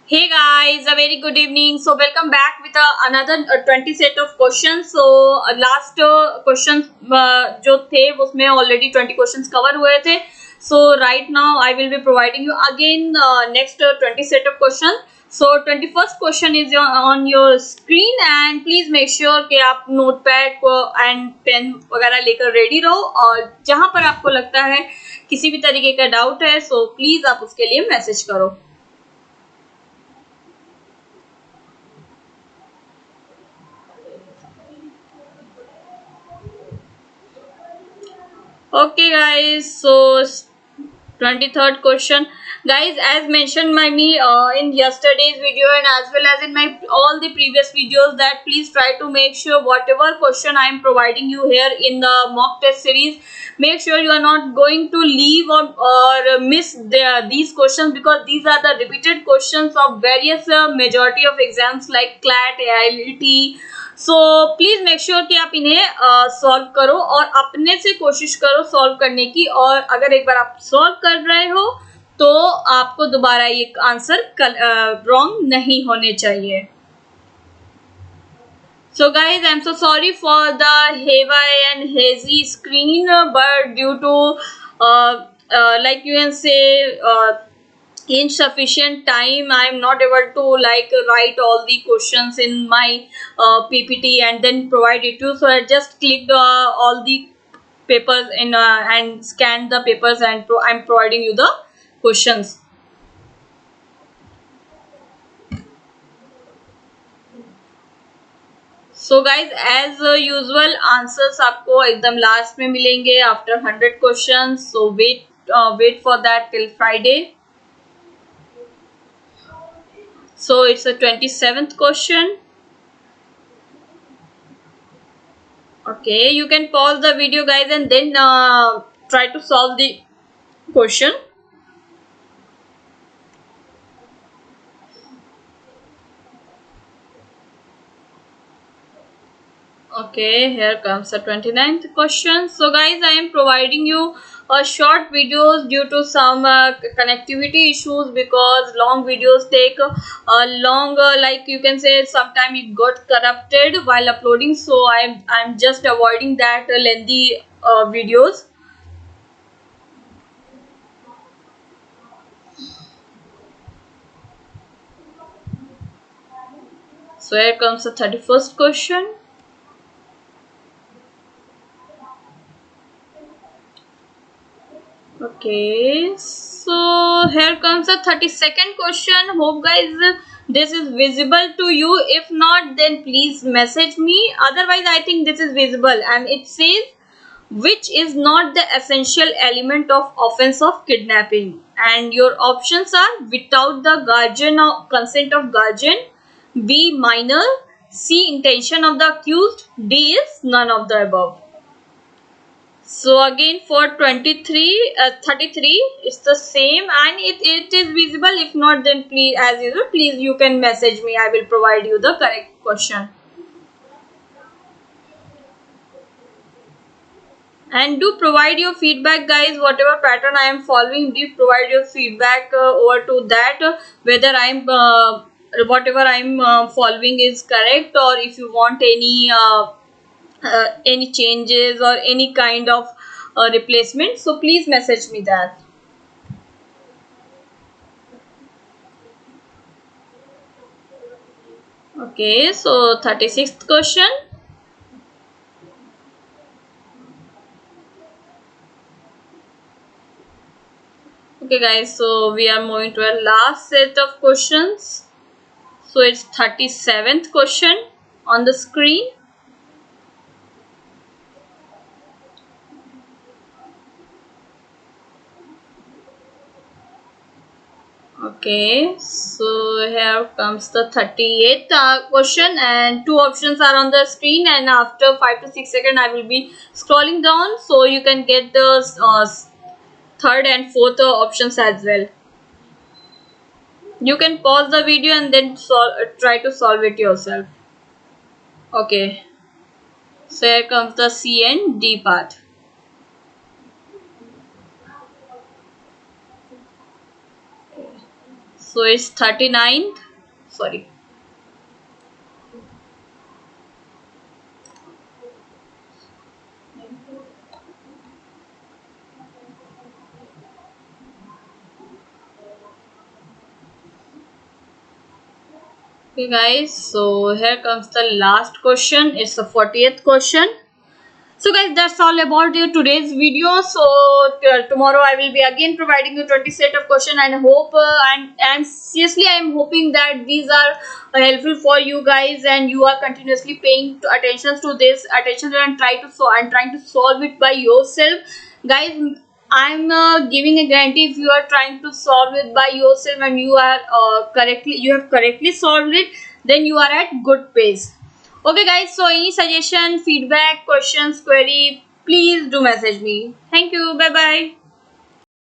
Hey guys, a very good evening. So welcome back with another 20 set of questions. So last questions जो थे उसमें already 20 questions cover हुए थे. So right now I will be providing you again next 20 set of questions. So 21st question is on your screen and please make sure कि आप notepad and pen वगैरह लेकर ready रहो और जहाँ पर आपको लगता है किसी भी तरीके का doubt है so please आप उसके लिए message करो. Okay guys, so 23rd question. Guys, as mentioned by me in yesterday's video and as well as in my all the previous videos, that please try to make sure whatever question I am providing you here in the mock test series, make sure you are not going to leave or miss these questions, because these are the repeated questions of various majority of exams like CLAT, AILT. So please make sure कि आप इन्हें solve करो और अपने से कोशिश करो solve करने की, और अगर एक बार आप सॉल्व कर रहे हो तो आपको दोबारा ये आंसर रॉन्ग नहीं होने चाहिए. So guys, I'm so sorry for the hazy and hazy screen, but due to like you can say insufficient time, I am not able to write all the questions in my PPT and then provide it to you. So I just clicked all the papers in and scanned the papers and I'm providing you the questions. So guys, as usual answers आपको एकदम last में मिलेंगे after 100 questions. So wait for that till Friday. So it's a 27th question. Okay, you can pause the video guys and then try to solve the question. Okay, here comes the 29th question. So guys, I am providing you a short videos due to some connectivity issues, because long videos take a longer, like you can say sometime it got corrupted while uploading. So I'm just avoiding that lengthy videos. So here comes the 31st question. Okay, so here comes the 32nd question. Hope guys this is visible to you. If not, then please message me. Otherwise, I think this is visible, and it says which is not the essential element of offense of kidnapping, and your options are without the guardian or consent of guardian, B minor, C intention of the accused, D is none of the above. So again for 33 it's the same, and it is visible. If not, then please, as usual, please you can message me. I will provide you the correct question. And do provide your feedback guys, whatever pattern I am following, do provide your feedback over to that, whether I am whatever I am following is correct, or if you want any changes or any kind of replacement, so please message me that. Okay, so 36th question. Okay guys, so we are moving to our last set of questions. So it's 37th question on the screen. Okay, so here comes the 38th question, and two options are on the screen, and after 5 to 6 seconds I will be scrolling down so you can get the third and fourth options as well. You can pause the video and then try to solve it yourself. Okay, so here comes the C and D part. So it's 39th. Sorry. Okay guys, so here comes the last question. It's the 40th question. So guys, that's all about today's video. So tomorrow I will be again providing you 20 set of question, and hope and seriously I am hoping that these are helpful for you guys, and you are continuously paying attention to this attention and trying to solve it by yourself, guys. I'm giving a guarantee, if you are trying to solve it by yourself and you have correctly solved it, then you are at good pace. Okay guys, so any suggestion, feedback, questions, query, please do message me. Thank you. Bye bye.